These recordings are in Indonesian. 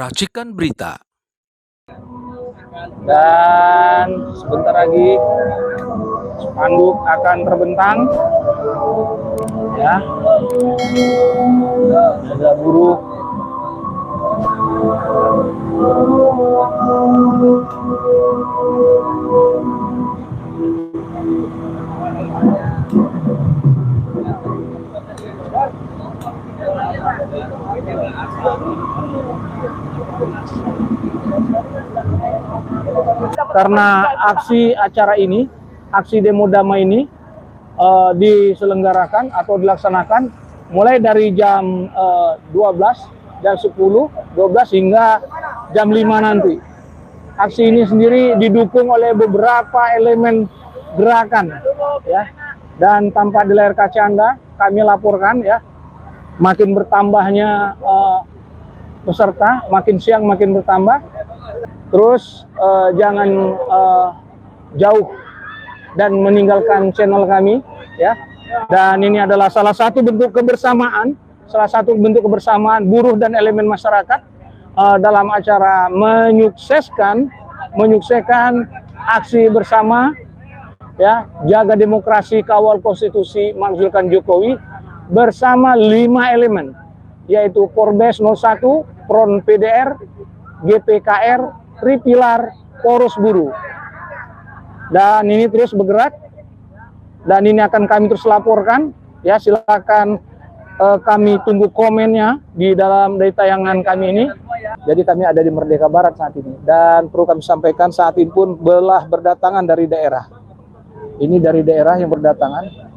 Racikan Berita. Dan sebentar lagi spanduk akan terbentang, ya. Ada buruh. Karena aksi acara ini, aksi demo damai ini diselenggarakan atau dilaksanakan mulai dari jam 12, jam 10, 12 hingga jam 5 nanti. Aksi ini sendiri didukung oleh beberapa elemen gerakan, ya. Dan tanpa di layar kaca Anda, kami laporkan, ya, makin bertambahnya peserta, makin siang makin bertambah. Terus jangan jauh dan meninggalkan channel kami, ya. Dan ini adalah salah satu bentuk kebersamaan, buruh dan elemen masyarakat dalam acara menyukseskan aksi bersama, ya, jaga demokrasi, kawal konstitusi, makzulkan Jokowi bersama 5 elemen, yaitu Forbes 01, Front PDR, GPKR, Tripilar, Poros Buruh. Dan ini terus bergerak, dan ini akan kami terus laporkan, ya. Silakan kami tunggu komennya dari tayangan kami ini. Jadi kami ada di Merdeka Barat saat ini, dan perlu kami sampaikan saat ini pun berdatangan dari daerah. Ini dari daerah yang berdatangan.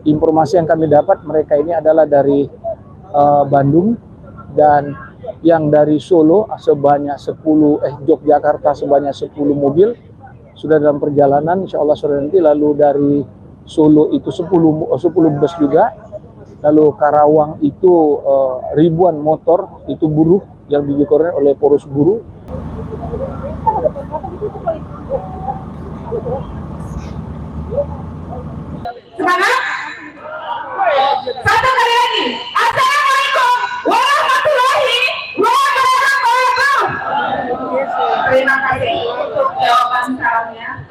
Informasi yang kami dapat, mereka ini adalah dari Bandung, dan yang dari Solo sebanyak 10, Yogyakarta sebanyak 10 mobil sudah dalam perjalanan, insya Allah sore nanti. Lalu dari Solo itu 10 bus juga. Lalu Karawang itu ribuan motor, itu buruh yang dijukorin oleh Poros Buruh. Semangat! Satu kali lagi. Assalamualaikum warahmatullahi wabarakatuh. Terima kasih untuk jawaban salamnya.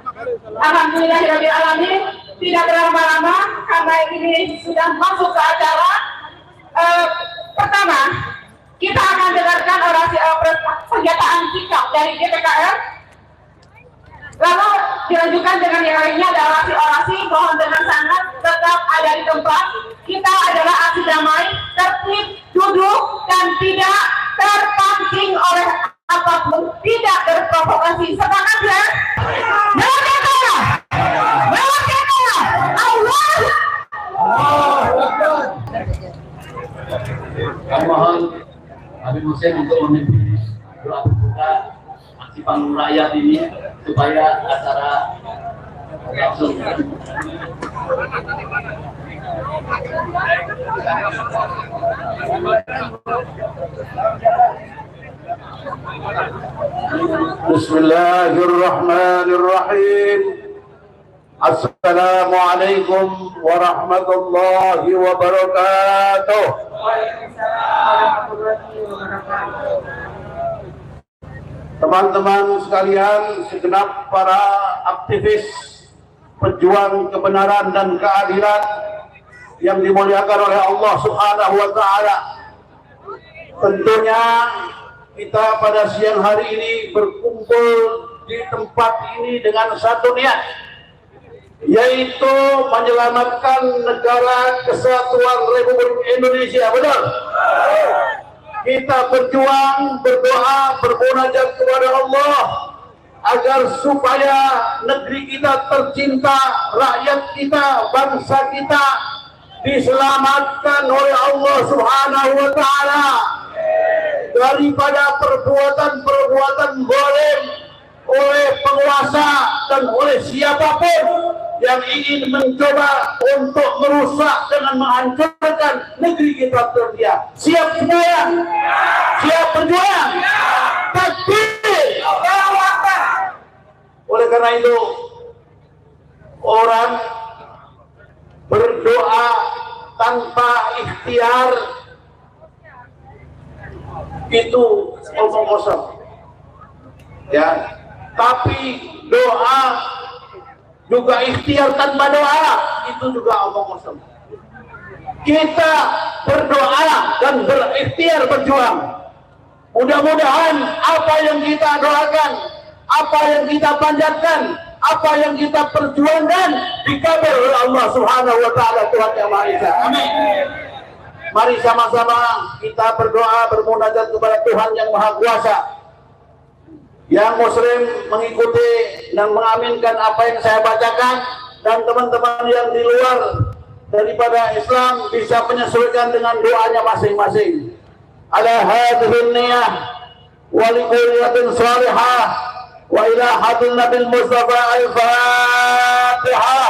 Alhamdulillahirabbil alamin. Tidak berlama-lama karena ini sudah masuk ke acara pertama. Kita akan dengarkan orasi pernyataan sikap dari GPKR. Lalu dilanjutkan dengan yang lainnya ada orasi. Mohon dengan sangat tetap ada di tempat. Kita adalah aksi damai, tertib, duduk, dan tidak terpancing oleh apapun, tidak terprovokasi. Sepakat, ya? Kami mohon Habib Hussein untuk memimpin doa berbuka aksi panggung rakyat ini supaya acara langsung. Bismillahirrahmanirrahim. Assalamualaikum warahmatullahi wabarakatuh. Teman-teman sekalian, segenap para aktivis pejuang kebenaran dan keadilan yang dimuliakan oleh Allah Subhanahu wa Ta'ala, tentunya kita pada siang hari ini berkumpul di tempat ini dengan satu niat, yaitu menyelamatkan negara kesatuan Republik Indonesia. Betul? Kita berjuang, berdoa, bermunajat kepada Allah agar supaya negeri kita tercinta, rakyat kita, bangsa kita diselamatkan oleh Allah Subhanahu wa Ta'ala daripada perbuatan-perbuatan zalim oleh penguasa dan oleh siapapun yang ingin mencoba untuk merusak dengan menghancurkan negeri kita terdia. Siap semuanya? Siap berjuang? Takbir! Oleh karena itu, orang berdoa tanpa ikhtiar itu omong kosong. Ya, tapi doa juga ikhtiar tanpa doa itu juga omong kosong. Kita berdoa dan berikhtiar berjuang. Mudah-mudahan apa yang kita doakan, apa yang kita panjatkan, apa yang kita perjuangkan dikabul oleh Allah Subhanahu wa taala, Tuhan yang Maha Esa. Amin. Mari sama-sama kita berdoa bermunajat kepada Tuhan yang Maha Kuasa. Yang muslim mengikuti dan mengaminkan apa yang saya bacakan, dan teman-teman yang di luar daripada Islam bisa menyesuaikan dengan doanya masing-masing. Ala hadhihi niyah wa likulliyatin salihah wa ila hadil nabil mustafa al-fatihah.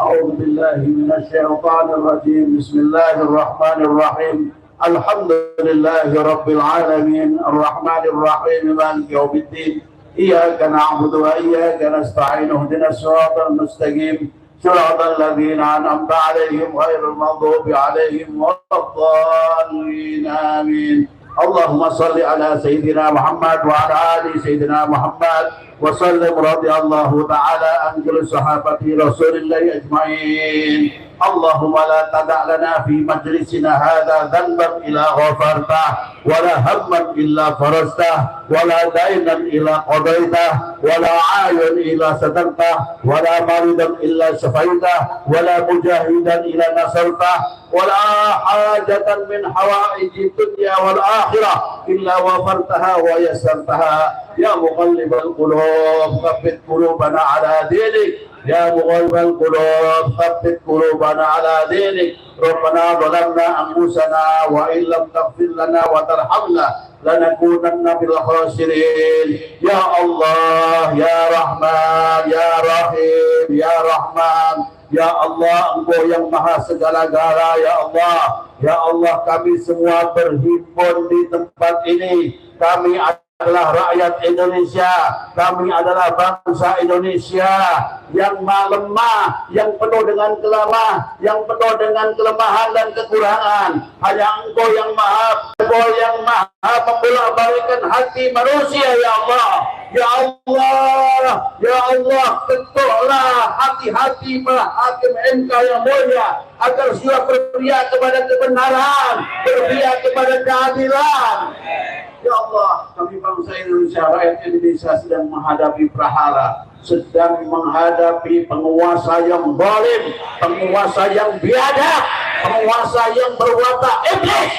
A'udzu billahi minasy syaithanir rajim. Bismillahirrahmanirrahim. Alhamdulillahi rabbil alamin arrahmanir rahim maliki yaumiddin. Iyyaka na'budu wa iyyaka nasta'in. Ihdinas siratal mustaqim. صراط الذين أنعمت عليهم غير المغضوب عليهم ولا الضالين آمين. اللهم صل على سيدنا محمد وعلى آل سيدنا محمد وسلم رضي الله تعالى عن كل صحابة رسول الله أجمعين. اللهم لا تدع لنا في مجلسنا هذا ذنبا إلا غفرته ولا هما إلا فرجته ولا دينا إلا قضيته ولا عايا إلا سترته ولا مريضا إلا شفيته ولا مجاهدا إلا نصرته ولا حاجة من حوائج الدنيا والآخرة إلا غفرتها ويسرتها. يا مقلب القلوب ثبت قلوبنا على دينك. يا مغلب القلوب ثبت قلوبنا على دينك. ربنا ظلمنا أنفسنا وإن لم تغفر لنا وترحمنا لنكونن من الخاسرين. يا الله يا رحمن يا رحيم يا رحمن. Ya Allah, Engkau yang maha segala-gala. Ya Allah, ya Allah, kami semua berhimpun di tempat ini. Kami adalah rakyat Indonesia, kami adalah bangsa Indonesia yang lemah, yang penuh dengan kelemahan dan kekurangan. Hanya Engkau yang maha membolak-balikkan hati manusia. Ya Allah, ya Allah, ya Allah, ketuklah hati-hati hakim MK yang mulia agar sudah berpihak kepada kebenaran, berpihak kepada keadilan. Ya Allah, kami bangsa Indonesia, rakyat Indonesia sedang menghadapi prahara, sedang menghadapi penguasa yang zalim, penguasa yang biadab, penguasa yang berwatak iblis,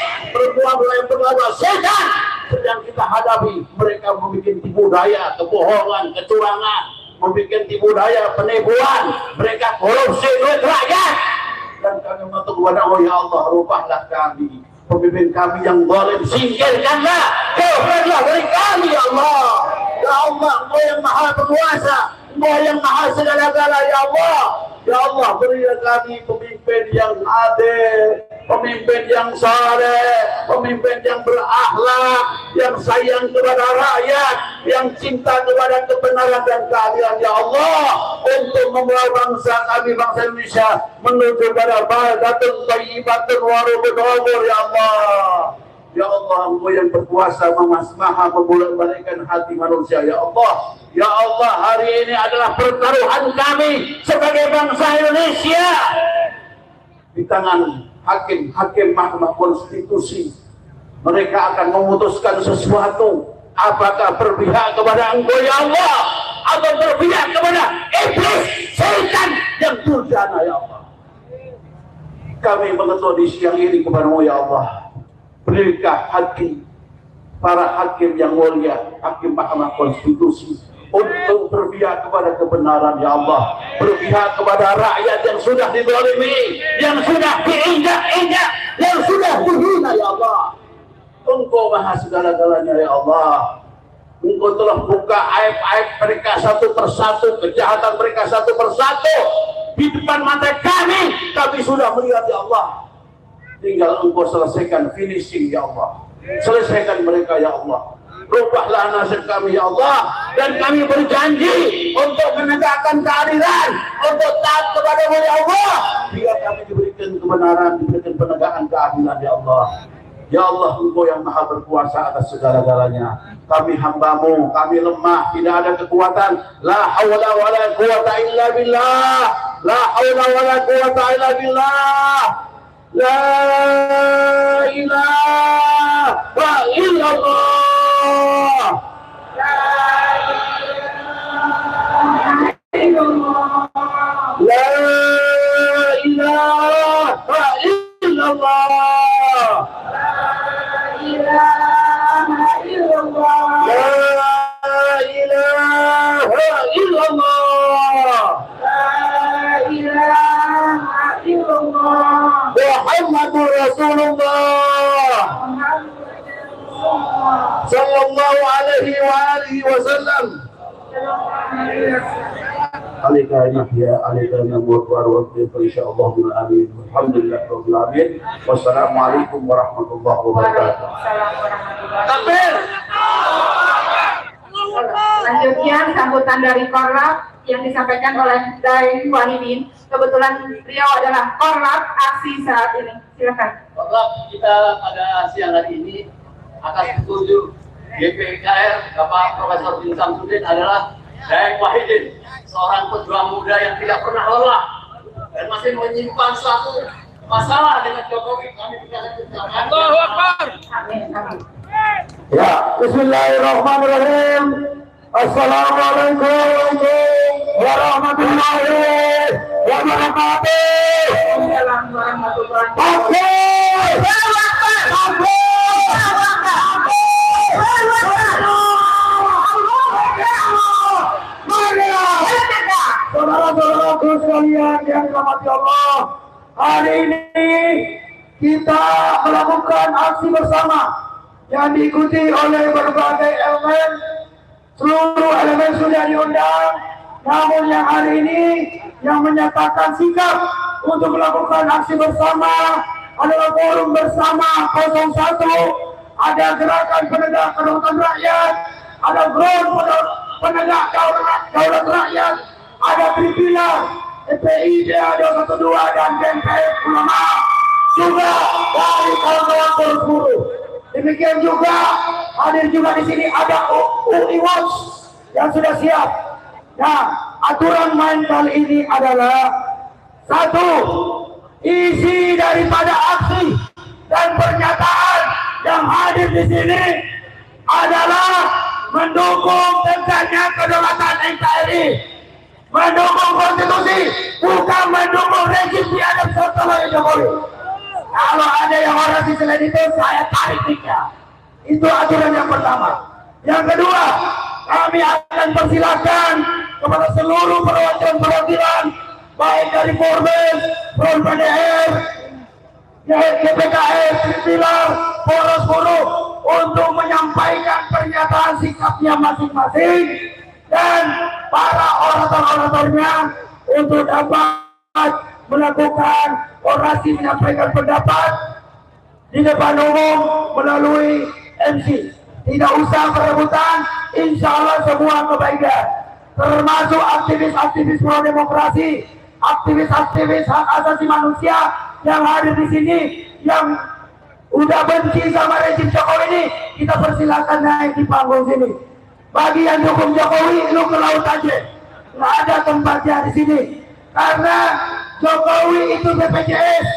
berwatak setan. Sedang kita hadapi. Mereka membuat tipu daya, kebohongan, kecurangan, membuat tipu daya, penipuan. Mereka korupsi duit rakyat. Dan kami mengutuk kepada Allah, ya Allah, rubahlah kami. Pemimpin kami yang zalim, singkirkanlah, jauhkanlah dari kami, ya Allah. Ya Allah, Engkau yang maha penguasa, Engkau yang maha segala-gala, ya Allah. Ya Allah, berilah kami pemimpin yang adil, pemimpin yang saleh, pemimpin yang berakhlak, yang sayang kepada rakyat, yang cinta kepada kebenaran dan keadilan, ya Allah, untuk membawa bangsa kami, bangsa Indonesia, menuju pada baldatun thayyibatun wa rabbul ghafur, ya Allah. Ya Allah, Engkau yang berkuasa maha membolak-balikkan hati manusia, ya Allah. Ya Allah, hari ini adalah pertaruhan kami sebagai bangsa Indonesia di tangan hakim Mahkamah Konstitusi. Mereka akan memutuskan sesuatu, apakah berpihak kepada Engkau, ya Allah, atau berpihak kepada iblis, setan yang durjana, ya Allah. Kami mengetuk di siang ini kepada-Mu, ya Allah. Berilah hati para hakim yang mulia, hakim Mahkamah Konstitusi, untuk berpihak kepada kebenaran, ya Allah, berpihak kepada rakyat yang sudah dizalimi, yang sudah diinjak-injak, yang sudah dihina, ya Allah. Engkau maha segala-galanya, ya Allah. Engkau telah buka aib-aib mereka satu persatu, kejahatan mereka satu persatu di depan mata kami. Kami sudah melihat, ya Allah. Tinggal Engkau selesaikan, finishing, ya Allah. Selesaikan mereka, ya Allah. Rubahlah nasib kami, ya Allah. Dan kami berjanji untuk menegakkan keadilan, untuk taat kepada-Mu, ya Allah. Biar kami diberikan kebenaran, diberikan penegakan keadilan, ya Allah. Ya Allah, Engkau yang maha berkuasa atas segala-galanya. Kami hambamu, kami lemah, tidak ada kekuatan. La hawla wa la quwata illa billah. La hawla wa la quwata illa billah. La ilaha illallah. La ilaha illallah. Muhammadur Rasulullah sallallahu alaihi wa alihi wasallam. Alaika nahya alaika namut wa rabbika insyaallah bil amin. Alhamdulillahirabbil alamin. Wassalamualaikum warahmatullahi wabarakatuh. Takbir. Selanjutnya sambutan dari Korlap yang disampaikan oleh Daeng Wahidin. Kebetulan beliau adalah Korlap aksi saat ini. Silakan. Korlap kita pada siang hari ini atas petunjuk GPKR Bapak Profesor Bin Samsudin adalah Daeng Wahidin, seorang pejuang muda yang tidak pernah lelah dan masih menyimpan suatu masalah dengan Jokowi. Kami tidak Allahu Akbar. Amin. Amin. Ya, bismillahirrahmanirrahim. Assalamualaikum warahmatullahi wabarakatuh. Saudara-saudaraku sekalian yang dirahmati Allah, hari ini kita melakukan aksi bersama yang diikuti oleh berbagai elemen. Seluruh elemen sudah diundang, namun yang hari ini yang menyatakan sikap untuk melakukan aksi bersama adalah forum bersama 01, ada gerakan penegak kedaulatan rakyat, ada front penegak daulat rakyat, ada Tripila, FPI, DA212 dan GMPF Ulama, juga dari kawan-kawan Poros Buruh. Demikian juga hadir juga di sini ada UI Watch yang sudah siap. Nah, aturan main kali ini adalah satu, isi daripada aksi dan pernyataan yang hadir di sini adalah mendukung tegaknya kedaulatan NKRI, mendukung konstitusi, bukan mendukung rezim biadab setelah Jokowi. Kalau ada yang orasi selain itu, saya tarik nikah. Itu aturan yang pertama. Yang kedua, kami akan persilakan kepada seluruh perwakilan baik dari Forbes, Front PDR, GPKR, Pilar, Poros Buruh untuk menyampaikan pernyataan sikapnya masing-masing dan para orator-oratornya untuk dapat melakukan orasi menyampaikan pendapat di depan umum melalui MC. Tidak usah berebutan, insya Allah semua kebaikan, termasuk aktivis-aktivis pro demokrasi, aktivis-aktivis hak asasi manusia yang hadir di sini, yang udah benci sama rezim Jokowi ini, kita persilakan naik di panggung sini. Bagi yang dukung Jokowi, lu ke laut aja, nggak ada tempatnya di sini. Karena Jokowi itu BPJS,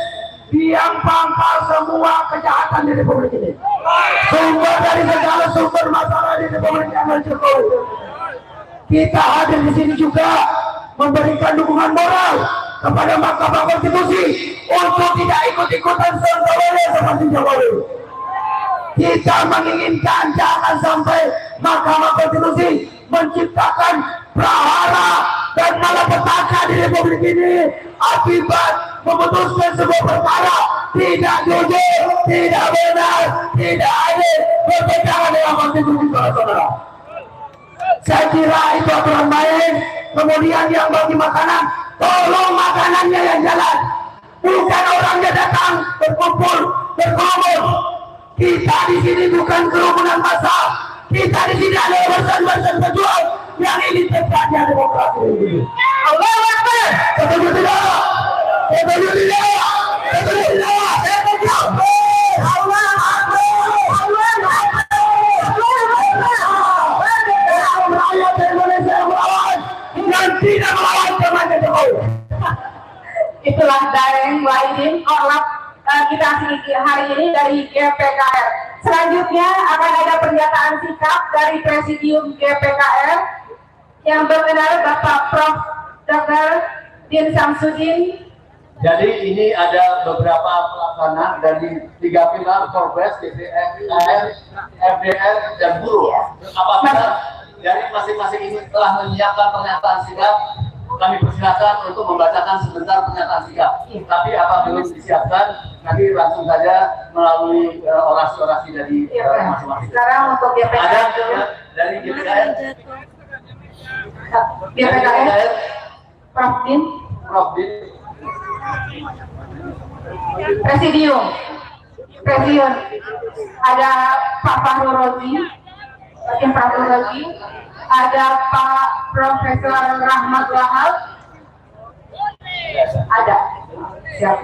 biang pangkal semua kejahatan di Republik ini. Sumber dari segala sumber masalah di Republik ini adalah Jokowi. Kita hadir di sini juga memberikan dukungan moral kepada Mahkamah Konstitusi untuk tidak ikut-ikutan sontoloyo seperti Jokowi. Kita menginginkan jangan sampai Mahkamah Konstitusi menciptakan prahara dan malapetaka di Republik ini akibat memutuskan sebuah perkara tidak jujur, tidak benar, tidak adil, bertentangan dengan konstitusi, saudara. Saya kira itu aturan main. Kemudian yang bagi makanan, tolong makanannya yang jalan, bukan orangnya datang berkumpul berkerumun. Kita di sini bukan kerumunan massa, kita di sini adalah barisan-barisan pejuang yang ini tegaknya demokrasi ini. Allahu Akbar. Setuju tidak? Setuju tidak? Setuju tidak? Allah Akbar. Indonesia yang melawan dan tidak melawan temannya Jokowi. Itulah Daeng Wahidin Orlap kita hari ini dari GPKR. Selanjutnya akan ada pernyataan sikap dari Presidium GPKR yang berkenaan Bapak Prof. Dr. Din Samsudin. Jadi ini ada beberapa pelaksana dari 3 pilar Forbes, DPR, FDR, dan buruh. Apabila dari masing-masing ini telah menyiapkan pernyataan sikap, kami persilakan untuk membacakan sebentar pernyataan sikap. Tapi apabila belum disiapkan, nanti langsung saja melalui orasi-orasi dari masing-masing. Sekarang untuk GPKR Ada dulu. dari GPKR, GPKR, Prof. Din. Prof. Din. Presidium ada Pak Fahru Rozi, ada Pak Profesor Rahmat Wahab, ada. Siap.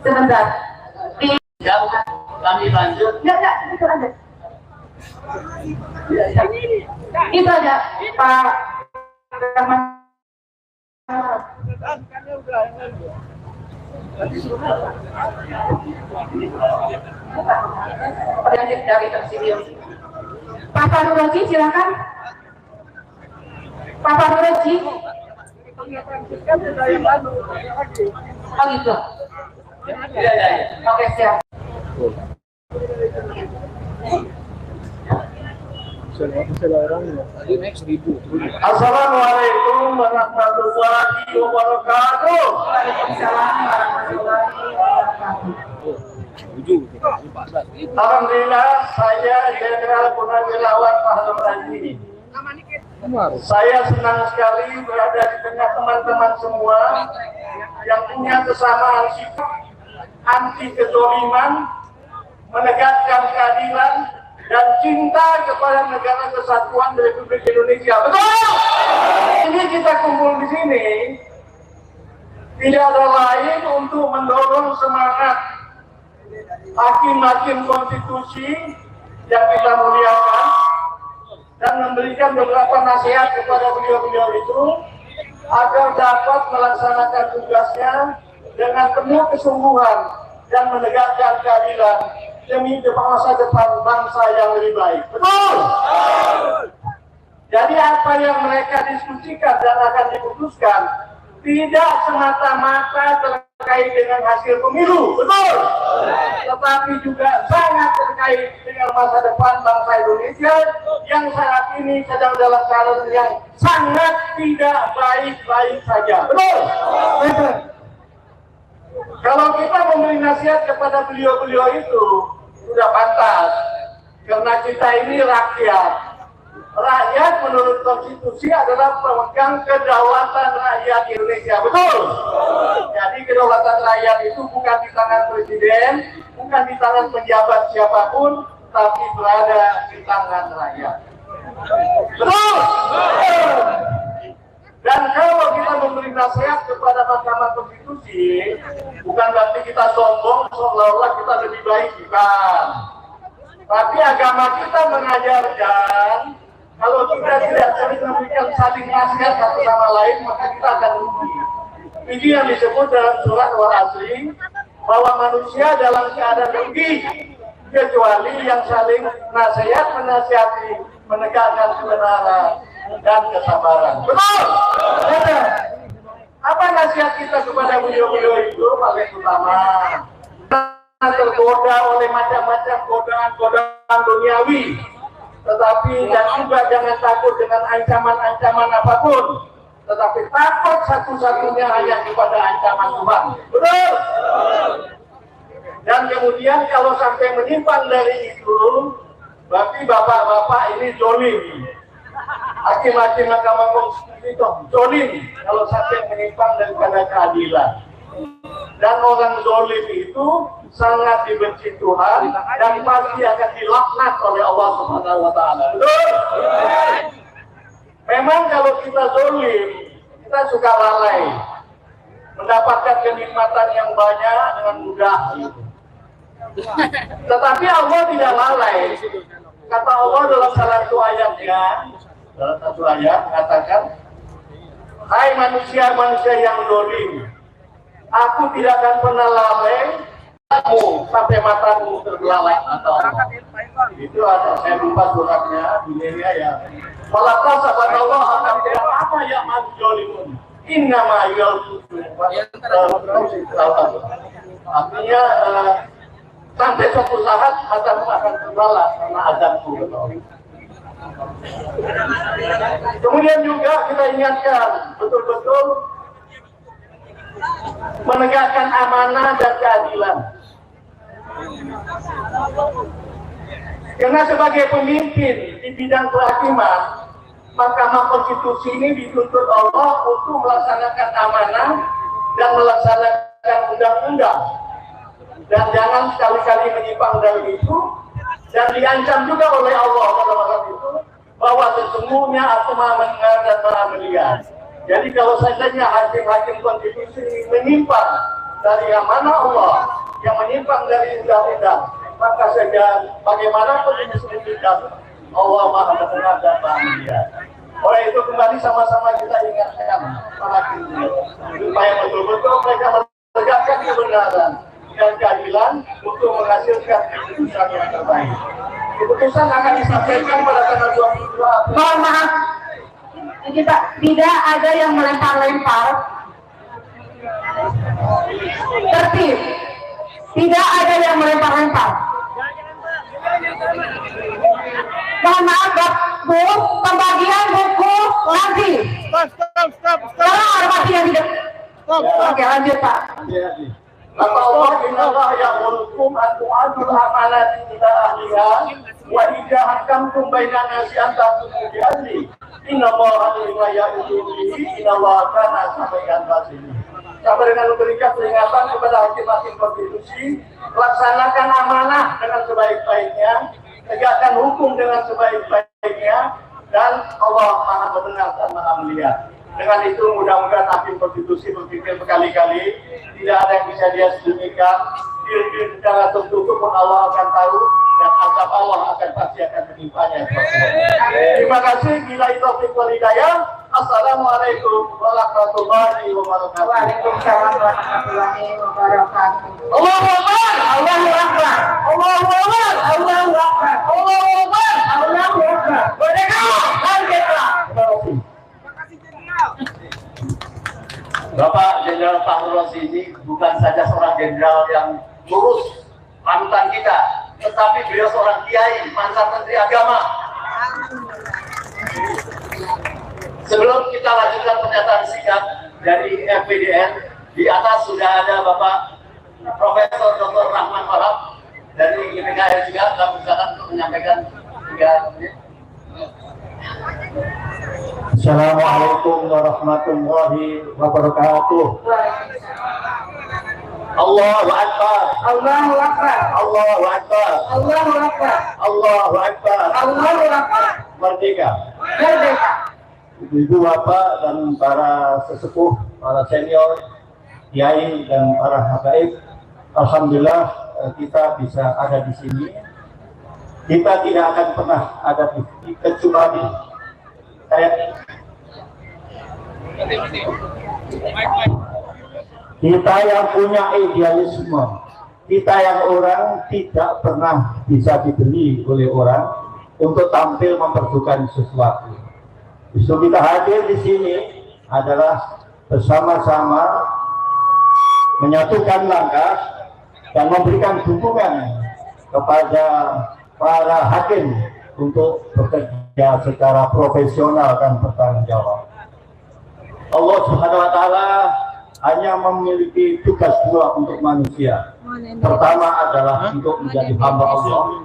Sebentar. Siap, kami lanjut. Enggak, itu ada. Itu ada Pak Rahmat. Penyanyi dari Presidium. Pak Fahru Rozi, silakan. Pak Fahru Rozi. Oh gitu. Iya. Oke, siap. Assalamualaikum warahmatullahi wabarakatuh. Waalaikumsalam warahmatullahi wabarakatuh. Alhamdulillah, saya Jenderal Purnawirawan Fahru Rozi. Saya senang sekali berada di tengah teman-teman semua yang punya kesamaan sikap anti kezaliman, menegakkan keadilan, dan cinta kepada negara kesatuan Republik Indonesia. Betul! Ini kita kumpul di sini tidak ada lain untuk mendorong semangat hakim-hakim konstitusi yang kita muliakan dan memberikan beberapa nasihat kepada beliau-beliau itu agar dapat melaksanakan tugasnya dengan penuh kesungguhan dan menegakkan keadilan demi masa depan bangsa yang lebih baik. Betul? Jadi apa yang mereka diskusikan dan akan diputuskan tidak semata-mata terkait dengan hasil pemilu, betul? Tetapi juga sangat terkait dengan masa depan bangsa Indonesia yang saat ini sedang dalam keadaan yang sangat tidak baik-baik saja, betul? Betul. Kalau kita memberi nasihat kepada beliau-beliau itu sudah pantas, karena kita ini rakyat. Rakyat menurut konstitusi adalah pemegang kedaulatan rakyat Indonesia, betul? Jadi kedaulatan rakyat itu bukan di tangan presiden, bukan di tangan pejabat siapapun, tapi berada di tangan rakyat. Betul? Dan kalau kita memberi nasihat kepada Mahkamah Konstitusi, bukan berarti kita sombong seolah-olah kita lebih baik, bukan. Tapi agama kita mengajarkan kalau kita tidak saling memberikan saling nasihat satu sama lain, maka kita akan rugi. Ini yang disebut dalam surat Al-Asri bahwa manusia dalam keadaan rugi kecuali yang saling nasihat menasihati, menegakkan kebenaran dan kesabaran. Betul? Betul. Apa nasihat kita kepada beliau-beliau itu? Paling utama, tergoda oleh macam-macam godaan duniawi, tetapi dan juga jangan takut dengan ancaman-ancaman apapun, tetapi takut satu-satunya hanya kepada ancaman Tuhan. Betul? Dan kemudian kalau sampai menyimpang dari itu, berarti bapak-bapak ini zolim. Hakim-hakim Mahkamah Konstitusi itu zolim kalau sampai menyimpang daripada keadilan. Dan orang zolim itu sangat dibenci Tuhan dan pasti akan dilaknat oleh Allah Subhanahu wa Ta'ala. Betul? Memang kalau kita zolim, kita suka lalai, mendapatkan kenikmatan yang banyak dengan mudah. Tetapi Allah tidak lalai. Kata Allah dalam salah satu ayatnya, dalam satu ayat mengatakan, hai manusia-manusia yang dolim, aku tidak akan pernah lalai kamu sampai matamu terbelalak atau itu ada, saya lupa suratnya dunia ya. Walaqad Allah akan bilang apa ya manusia innama artinya sampai suatu saat matamu akan terbelalak karena azabku. Kemudian juga kita ingatkan betul-betul menegakkan amanah dan keadilan. Karena sebagai pemimpin di bidang kehakiman, Mahkamah Konstitusi ini dituntut Allah untuk melaksanakan amanah dan melaksanakan undang-undang. Dan jangan sekali-kali menyimpang dari itu, dan diancam juga oleh Allah pada masalah itu, bahwa sesungguhnya aku maha mendengar dan maha melihat. Jadi kalau seandainya hakim-hakim konstitusi menyimpang dari amanah Allah, yang menyimpang dari undang-undang, maka saja bagaimanapun ini disebutkan, Allah maha mendengar dan maha melihat. Oleh itu kembali sama-sama kita ingatkan para hakim supaya betul-betul mereka menegakkan kebenaran dan keadilan untuk menghasilkan keputusan yang terbaik. Keputusan akan disampaikan pada tanggal 22 April. Mohon maaf, kita tidak ada yang melempar-lempar. Tertib. Tidak ada yang melempar-lempar. Mohon maaf, Bu, pembagian buku nanti. Tolong hormati yang tidak. Oke, lanjut Pak. Kata Allah, innallaha ya'murukum an tu'adul amanati ila ahliha wa idza hakamtum bainan nasi an tahkumu bi adli. Innallaha la ya'muru bihi innallaha kana sami'an basira. Sampai dengan memberikan peringatan kepada hakim-hakim konstitusi, laksanakan amanah dengan sebaik-baiknya, tegakkan hukum dengan sebaik-baiknya, dan Allah maha mendengar dan maha melihat. Dengan itu mudah-mudahan hakim konstitusi berpikir berkali-kali, tidak ada yang bisa dia sembunyikan, diri secara tertutup pun Allah akan tahu, dan azab Allah pasti akan menimpanya. Terima kasih. Bila itu wal hidayah. Assalamualaikum warahmatullahi wabarakatuh. Waalaikumsalam warahmatullahi wabarakatuh. Allahu Akbar. Allahu Akbar. Allahu Akbar. Allahu Akbar. Allahu Akbar. Allahu Akbar. Merdeka. Merdeka. Bapak Jenderal Fahru Razi ini bukan saja seorang jenderal yang lurus panutan kita, tetapi beliau seorang kiai, mantan menteri agama. Sebelum kita lanjutkan pernyataan singkat dari FPDN, di atas sudah ada Bapak Profesor Dr. Rahman Wahab dari GPKR juga, kami silakan untuk menyampaikan 3 menit. Assalamualaikum warahmatullahi wabarakatuh. Allahu Akbar. Allahu Akbar. Allahu Akbar. Allahu Akbar. Allahu Akbar. Allahu Akbar. Merdeka. Merdeka. Ibu bapak dan para sesepuh, para senior, kiai dan para habaib, alhamdulillah kita bisa ada di sini. Kita tidak akan pernah ada di kecuali kita yang punya idealisme, kita yang orang tidak pernah bisa dibeli oleh orang untuk tampil memperdukan sesuatu. Justru kita hadir di sini adalah bersama-sama menyatukan langkah dan memberikan dukungan kepada para hakim untuk bekerja secara profesional dan bertanggung jawab. Allah Subhanahu wa Ta'ala hanya memiliki tugas 2 untuk manusia. Pertama adalah untuk menjadi hamba Allah.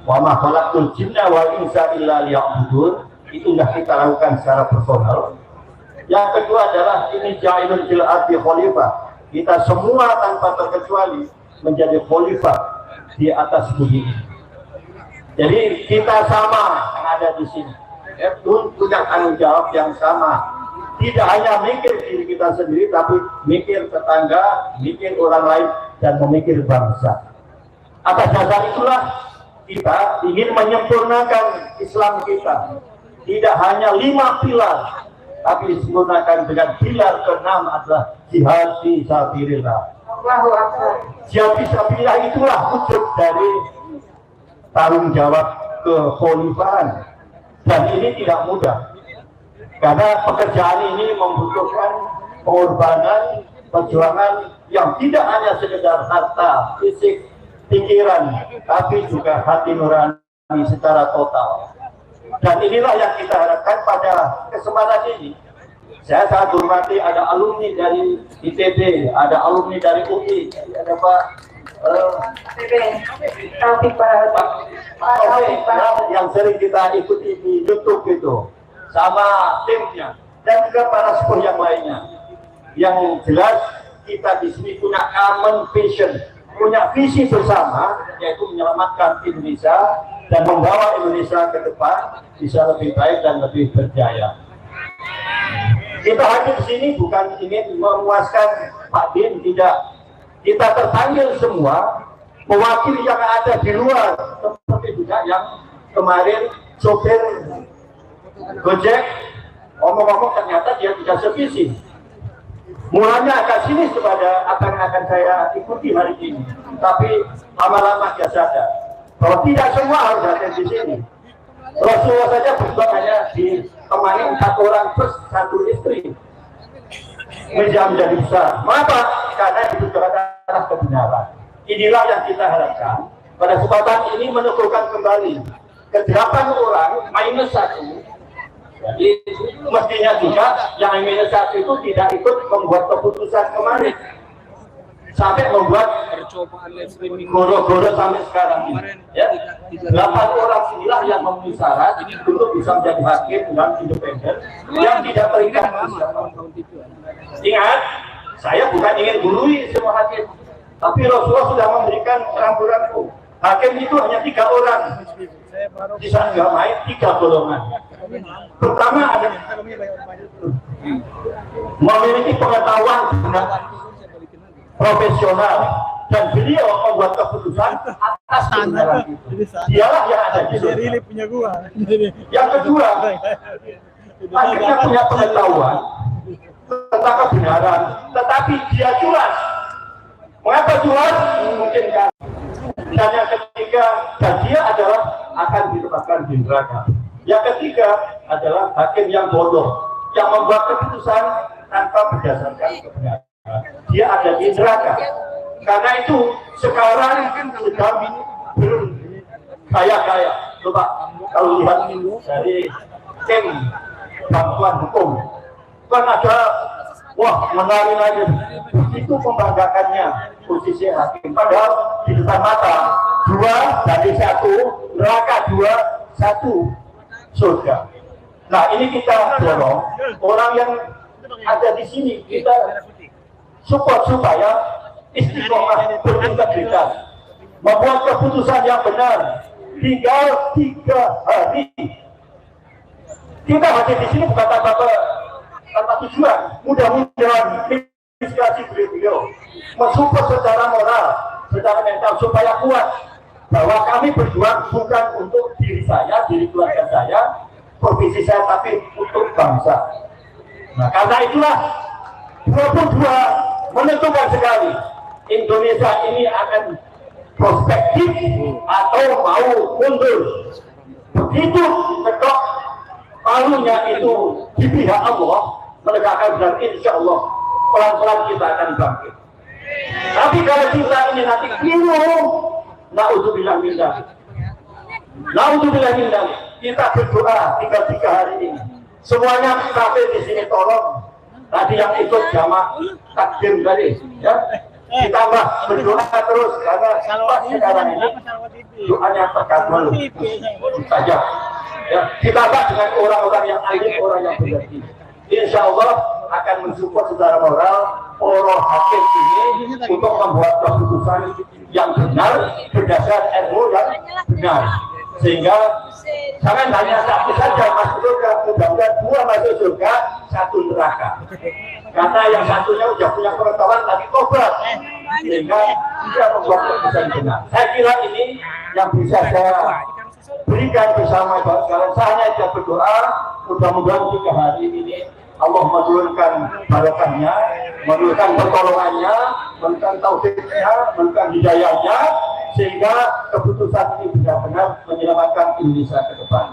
Wa ma khalaqtul jinna wal insa illa liya'budun. Itulah kita lakukan secara personal. Yang kedua adalah ini ja'ilun fil ardi khalifah. Kita semua tanpa terkecuali menjadi khalifah di atas bumi ini. Jadi kita sama yang ada di sini. Punya tanggung jawab yang sama. Tidak hanya mikir diri kita sendiri, tapi mikir tetangga, mikir orang lain, dan memikir bangsa. Atas dasar itulah kita ingin menyempurnakan Islam kita. tidak hanya 5 pilar, tapi disempurnakan dengan pilar ke-6 adalah jihad fi sabilillah. Allahu Akbar. Jihad fi sabilillah itulah wujud dari tanggung jawab kekhalifahan, dan ini tidak mudah karena pekerjaan ini membutuhkan pengorbanan, perjuangan yang tidak hanya sekedar harta, fisik, pikiran, tapi juga hati nurani secara total. Dan inilah yang kita harapkan pada kesempatan ini. Saya sangat hormati ada alumni dari ITB, ada alumni dari UI, ada Pak Taufik yang sering kita ikuti di YouTube itu, sama timnya, dan juga para sepuh yang lainnya. Yang jelas kita di sini punya common vision, punya visi bersama, yaitu menyelamatkan Indonesia dan membawa Indonesia ke depan bisa lebih baik dan lebih berjaya. Kita hadir di sini bukan ingin memuaskan Pak Din, tidak. Kita terpanggil semua mewakili yang ada di luar, seperti juga yang kemarin sopir Gojek omong-omong ternyata dia tidak sevisi. Mulanya agak sinis kepada apa yang akan saya ikuti hari ini, tapi lama-lama dia sadar bahwa tidak semua harus hadir di sini. Rasulullah saja berjuang hanya ditemani 4 orang plus 1 istri. Menjadi besar. Mengapa? Karena dibutuhkan adalah kebenaran. Inilah yang kita harapkan. Pada kesempatan ini meneguhkan kembali ke-8 orang minus 1. Jadi mestinya juga yang minus 1 itu tidak ikut membuat keputusan kemarin sampai membuat goro-goro sampai sekarang ini. Ya, 8 orang inilah yang memenuhi syarat untuk bisa menjadi hakim dan independen yang tidak terikat siapapun. Ingat, saya bukan ingin gurui semua hakim, tapi Rasulullah sudah memberikan rambu-rambu. Hakim itu hanya 3 orang. Bisa main 3 golongan. Pertama ada memiliki pengetahuan profesional dan beliau membuat keputusan atas kebenaran itu. Dialah yang ada di surga. Yang kedua, akhirnya punya pengetahuan tentang kebenaran, tetapi dia jelas. Mengapa jelas? Mungkin kan. Dan yang ketiga, dan dia adalah akan ditempatkan di neraka. Yang ketiga adalah hakim yang bodoh, yang membuat keputusan tanpa berdasarkan kebenaran. Dia ada di neraka. Karena itu sekarang sedang berkaya-kaya. Coba kalau lihat dari tim bantuan hukum, kan ada menarik lagi. Itu membanggakannya posisi hakim. Padahal di depan mata 2 dari 1 neraka, 2 1 surga. Nah ini kita dorong orang yang ada di sini, kita support supaya istiqomah berintegritas, membuat keputusan yang benar. Tinggal 3 hari. Kita hadir di sini bukan tanpa tujuan. Mudah-mudahan inspirasi beliau mensupport secara moral, secara mental supaya kuat bahwa kami berjuang bukan untuk diri saya, diri keluarga saya, provinsi saya, tapi untuk bangsa. Nah karena itulah 22 menentukan sekali. Indonesia ini akan prospektif atau mau mundur. Begitu ketok palunya itu di pihak Allah menegakkan, dan insya Allah pelan-pelan kita akan bangkit. Tapi kalau kita ini nanti keliru, naudzubillah min dzalik. Naudzubillah min dzalik. Kita berdoa 3 hari ini. Semuanya sampai di sini tolong. Tadi yang ikut jamaah takdim tadi, ya, ditambah berdoa terus karena sekarang ini doanya terkabul saja. Ya, ditambah dengan orang-orang yang alim, orang yang berarti. Insya Allah akan mensupport secara moral para hakim ini untuk membuat keputusan yang benar berdasar ilmu yang benar, sehingga jangan hanya 1 saja masuk surga, mudah-mudahan 2 masuk surga, 1 neraka. Karena yang satunya sudah punya pengetahuan tapi tobat, sehingga tidak membuat keputusan benar. Saya kira ini yang bisa saya berikan bersama sekalian. Saya hanya berdoa mudah-mudahan 3 hari ini Allah menurunkan barakahnya, menurunkan pertolongannya, menurunkan taufiknya, menurunkan hidayahnya, sehingga keputusan ini benar-benar menyelamatkan Indonesia ke depan.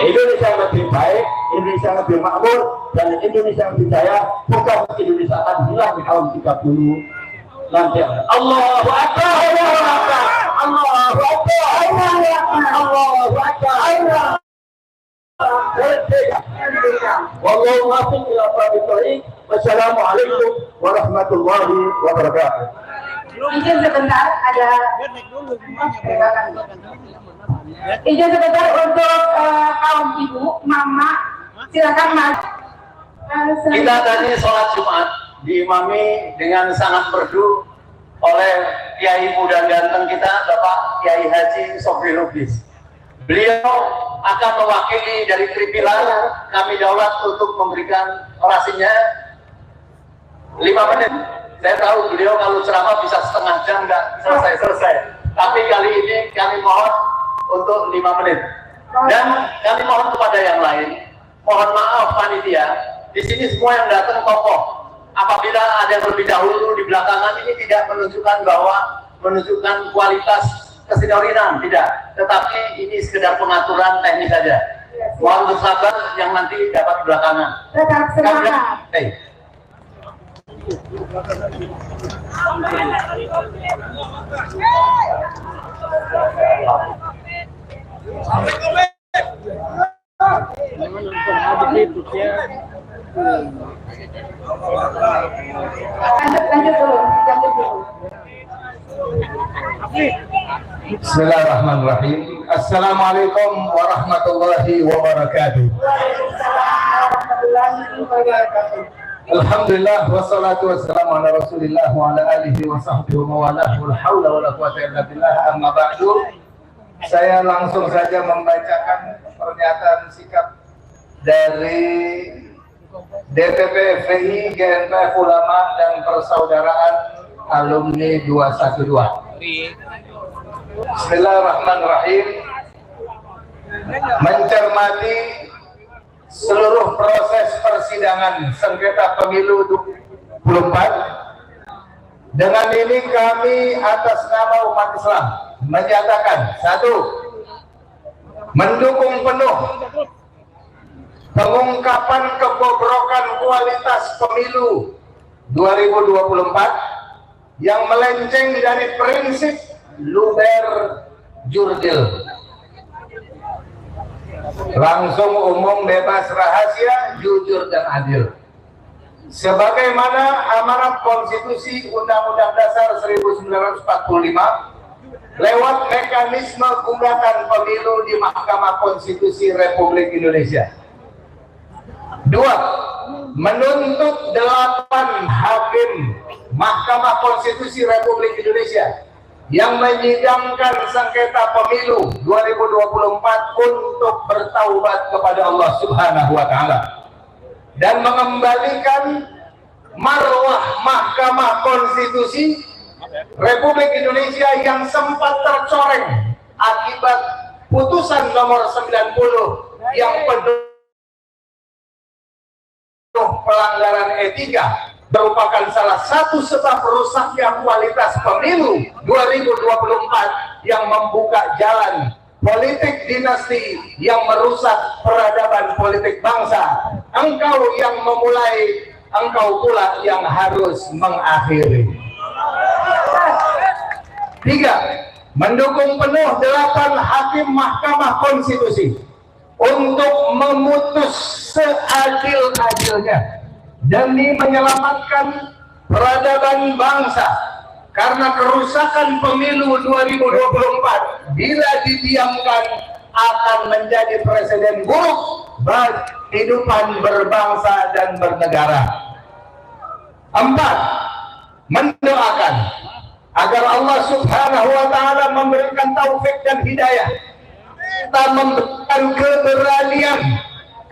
Indonesia yang lebih baik, Indonesia yang lebih makmur, dan Indonesia yang lebih jaya, bukan Indonesia akan hilang di tahun 30 nanti. Allahu Akbar, Allahu Akbar, Allahu Akbar, Allahu Akbar. Wallahu muwaffiq ila aqwamit thoriq. Wassalamualaikum warahmatullahi wabarakatuh. Izin sebentar, ada izin sebentar untuk kaum ibu, mama, silakan mas. Kita tadi sholat Jumat diimami dengan sangat merdu oleh Kiai muda ganteng kita, Bapak Kiai Haji Sobri Lubis. Beliau akan mewakili dari Tripillar, kami daulat untuk memberikan orasinya 5 menit. Saya tahu beliau kalau ceramah bisa setengah jam nggak selesai. Tapi kali ini kami mohon untuk 5 menit. Dan kami mohon kepada yang lain, mohon maaf panitia, di sini semua yang datang tokoh. Apabila ada yang lebih dahulu di belakangan, ini tidak menunjukkan bahwa menunjukkan kualitas keseniorinan, tidak. Tetapi ini sekedar pengaturan teknis saja. Mohon bersabar yang nanti dapat belakangan. Tetap semangat. Lanjut dulu. Bismillahirrahmanirrahim. Assalamualaikum warahmatullahi wabarakatuh. Alhamdulillah wassalatu wassalamu ala Rasulillah wa ala alihi wa sahbihi wa mawalah. Wala haula wala quwwata illa billah. Amma ba'du. Saya langsung saja membacakan pernyataan sikap dari DPP FPI, GNPF Ulama dan Persaudaraan Alumni 212. Bismillahirrahmanirrahim. Mencermati seluruh proses persidangan sengketa pemilu 2024, dengan ini kami atas nama umat Islam menyatakan: 1. Mendukung penuh pengungkapan kebobrokan kualitas pemilu 2024 yang melenceng dari prinsip luber jurdil, langsung, umum, bebas, rahasia, jujur, dan adil, sebagaimana amanat konstitusi Undang-Undang Dasar 1945 lewat mekanisme gugatan pemilu di Mahkamah Konstitusi Republik Indonesia. 2. Menuntut 8 hakim Mahkamah Konstitusi Republik Indonesia yang menyidangkan sengketa pemilu 2024 untuk bertaubat kepada Allah Subhanahu wa Ta'ala dan mengembalikan marwah Mahkamah Konstitusi Republik Indonesia yang sempat tercoreng akibat putusan nomor 90 yang penuh pelanggaran etika, merupakan salah satu sebab rusaknya kualitas pemilu 2024 yang membuka jalan politik dinasti yang merusak peradaban politik bangsa. Engkau yang memulai, engkau pula yang harus mengakhiri. 3. Mendukung penuh 8 hakim Mahkamah Konstitusi untuk memutus seadil-adilnya demi menyelamatkan peradaban bangsa, karena kerusakan pemilu 2024 bila didiamkan akan menjadi presiden buruk bagi kehidupan berbangsa dan bernegara. 4. Mendoakan agar Allah Subhanahu wa Ta'ala memberikan taufik dan hidayah, kita memberikan keberanian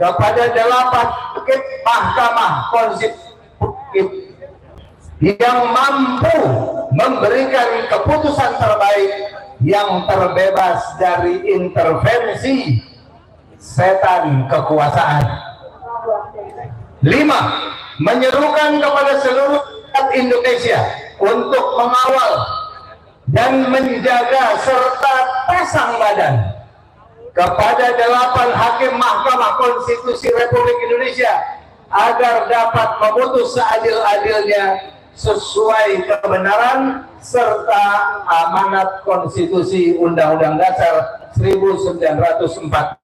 kepada 8 hakim Mahkamah Konstitusi yang mampu memberikan keputusan terbaik yang terbebas dari intervensi setan kekuasaan. 5. Menyerukan kepada seluruh rakyat Indonesia untuk mengawal dan menjaga serta pasang badan kepada 8 hakim Mahkamah Konstitusi Republik Indonesia agar dapat memutus seadil-adilnya sesuai kebenaran serta amanat konstitusi Undang-Undang Dasar 1945.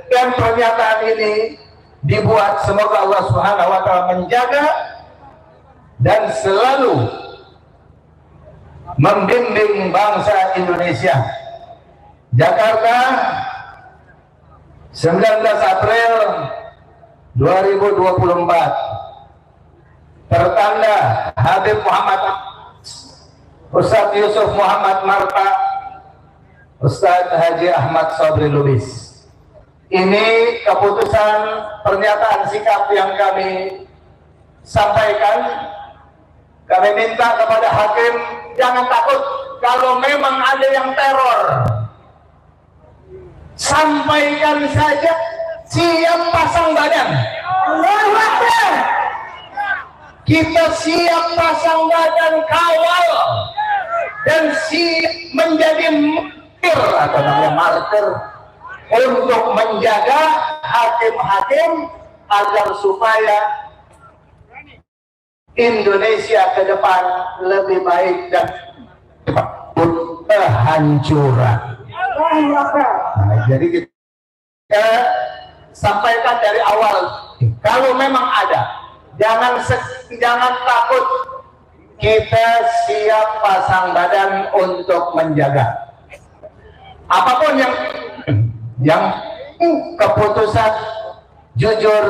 Dan pernyataan ini dibuat semoga Allah Subhanahu wa taala menjaga dan selalu membimbing bangsa Indonesia. Jakarta, 19 April 2024. Tertanda Habib Muhammad Ustadz Yusuf Muhammad Marta, Ustadz Haji Ahmad Sobri Lubis. Ini keputusan pernyataan sikap yang kami sampaikan. Kami minta kepada hakim jangan takut kalau memang ada yang teror. Sampaikan saja, siap pasang badan. Allahu Akbar. Kita siap pasang badan kawal dan siap menjadi martir atau namanya martir untuk menjaga hakim-hakim agar supaya Indonesia ke depan lebih baik dan kehancuran. Nah, jadi kita sampaikan dari awal, kalau memang ada, jangan takut, kita siap pasang badan untuk menjaga. Apapun yang keputusan jujur,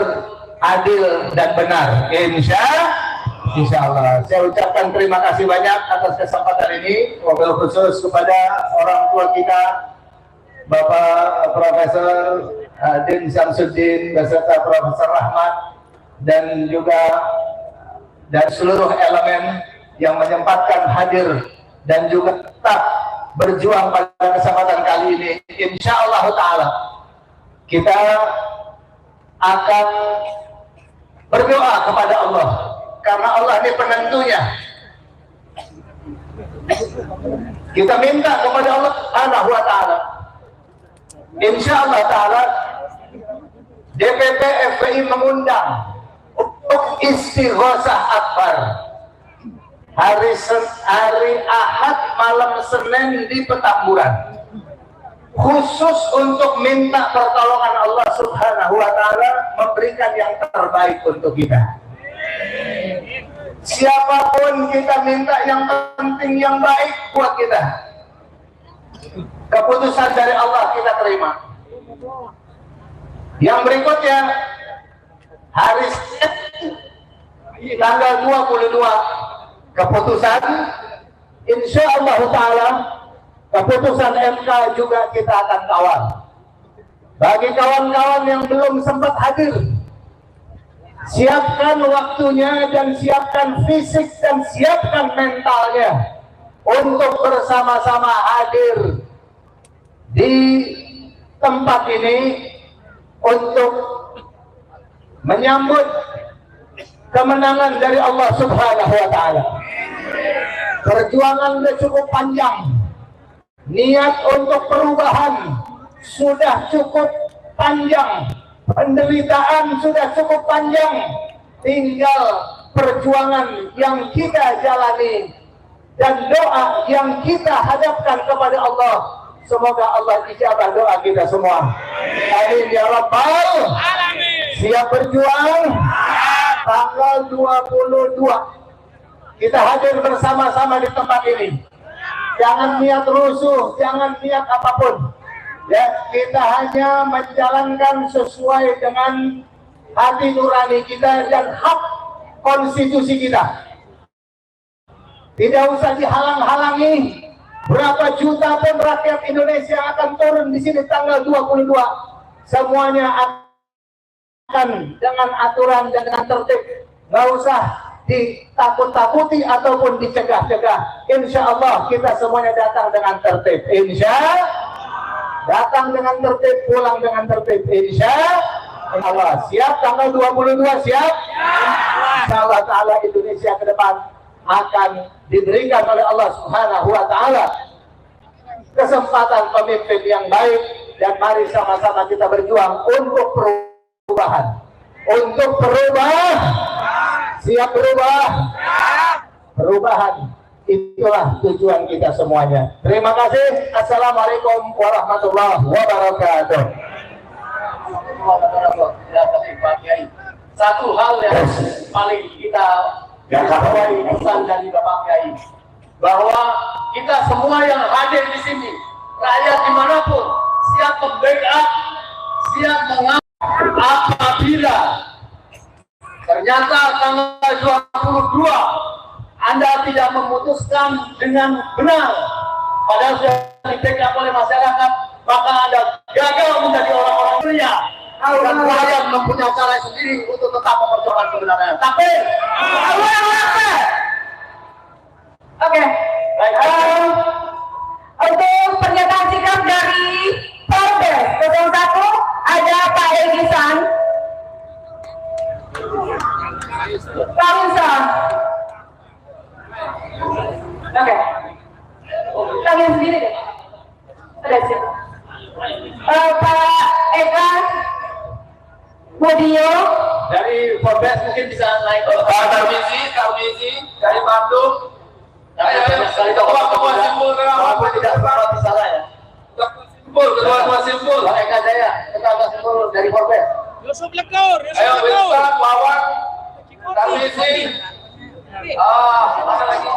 adil dan benar, insya Allah. Saya ucapkan terima kasih banyak atas kesempatan ini, wabil khusus kepada orang tua kita, Bapak Profesor Din Syamsuddin beserta Profesor Rahmat, dan juga dan seluruh elemen yang menyempatkan hadir dan juga tetap berjuang pada kesempatan kali ini. Insya Allah Ta'ala kita akan berdoa kepada Allah, karena Allah ini penentunya. Kita minta kepada Allah Subhanahu wa Ta'ala, insya Allah Ta'ala DPP FPI mengundang untuk istighosah akbar hari Ahad malam Senin di Petamburan, khusus untuk minta pertolongan Allah Subhanahu wa Ta'ala memberikan yang terbaik untuk kita. Siapapun kita minta yang penting yang baik buat kita. Keputusan dari Allah kita terima. Yang berikutnya hari Senin tanggal 22 keputusan, insya Allah Ta'ala keputusan MK juga kita akan kawal. Bagi kawan-kawan yang belum sempat hadir, siapkan waktunya dan siapkan fisik dan siapkan mentalnya untuk bersama-sama hadir di tempat ini untuk menyambut kemenangan dari Allah Subhanahu wa Ta'ala. Perjuangan sudah cukup panjang, niat untuk perubahan sudah cukup panjang, penderitaan sudah cukup panjang, tinggal perjuangan yang kita jalani dan doa yang kita hadapkan kepada Allah. Semoga Allah ijabah doa kita semua. Amin ya Rabbal Alamin. Siap berjuang. Tanggal 22 kita hadir bersama-sama di tempat ini. Jangan niat rusuh, jangan niat apapun. Ya, kita hanya menjalankan sesuai dengan hati nurani kita dan hak konstitusi kita. Tidak usah dihalang-halangi. Berapa juta pun rakyat Indonesia akan turun di sini tanggal 22. Semuanya akan dengan aturan dan dengan tertib. Nggak usah ditakut-takuti ataupun dicegah-cegah. Insya Allah kita semuanya datang dengan tertib. Datang dengan tertib, pulang dengan tertib. Insya Allah. Siap tanggal 22, siap? Insya Allah Ta'ala Indonesia ke depan akan diberikan oleh Allah Subhanahu wa Ta'ala kesempatan pemimpin yang baik, dan mari sama-sama kita berjuang untuk perubahan. Untuk siap berubah. Perubahan itulah tujuan kita semuanya. Terima kasih. Assalamualaikum warahmatullahi wabarakatuh. Satu hal yang paling kita garisbawahi pesan dari Bapak Kiai, bahwa kita semua yang hadir di sini, rakyat dimanapun, siap membackup, siap mengawal apabila ternyata tanggal 22 Anda tidak memutuskan dengan benar, padahal sudah di-backup oleh masyarakat, maka Anda gagal menjadi orang-orang mulia. Dan rakyat mempunyai cara sendiri untuk tetap memperjuangkan kebenaran. Tapi Oke. Untuk pernyataan sikap dari Polres 01 ada Pak Elgisan. Pak Wilson. Oke. Kalian sendiri deh. Ada siapa? Pak Eka Mudio dari Polres mungkin bisa naik ke Pak Tarmizi dari Bandung. Sekali ketua simpul walaupun tidak sempat salah ya. Ketua simpul. Pak Eka Jaya, ketua simpul dari Polres. Yusuf Legur. Ayo Wilson, Wawan, Tarmizi. Mana lagi?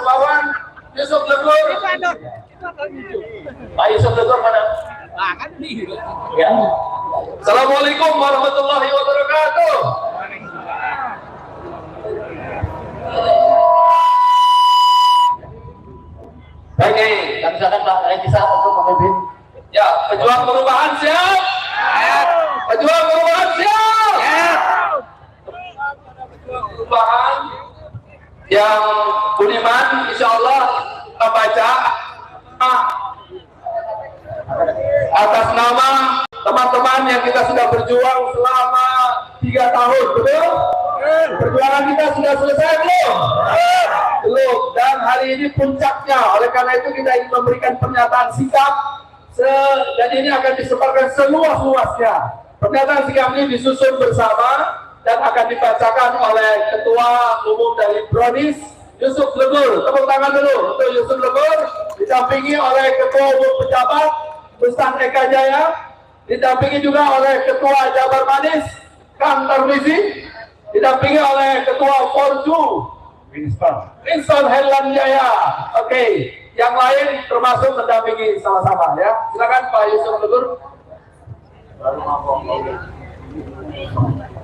Wawan, Yusuf Legur. Pak Yusuf Legur mana? Ya. Assalamualaikum warahmatullahi wabarakatuh. Baik, kami silakan Pak Elgisan untuk memimpin. Ya, pejuang perubahan siap. Pejuang perubahan siap. Perubahan yang budiman, insya Allah kita baca atas nama teman-teman yang kita sudah berjuang selama 3 tahun, betul? Perjuangan kita sudah selesai belum? Belum. Dan hari ini puncaknya. Oleh karena itu kita ingin memberikan pernyataan sikap dan ini akan disebarkan seluas-luasnya. Pernyataan sikap ini disusun bersama dan akan dibacakan oleh Ketua Umum dari BRONIS, Yusuf Legur. Tepuk tangan dulu untuk Yusuf Legur, didampingi oleh Ketua Umum Pejabat Ustaz Eka Jaya, didampingi juga oleh Ketua Jabar Manis Kang Tarmizi, didampingi oleh Ketua Forju Winston Herlan Jaya. Oke, yang lain termasuk mendampingi sama-sama ya. Silakan Pak Yusuf Legur.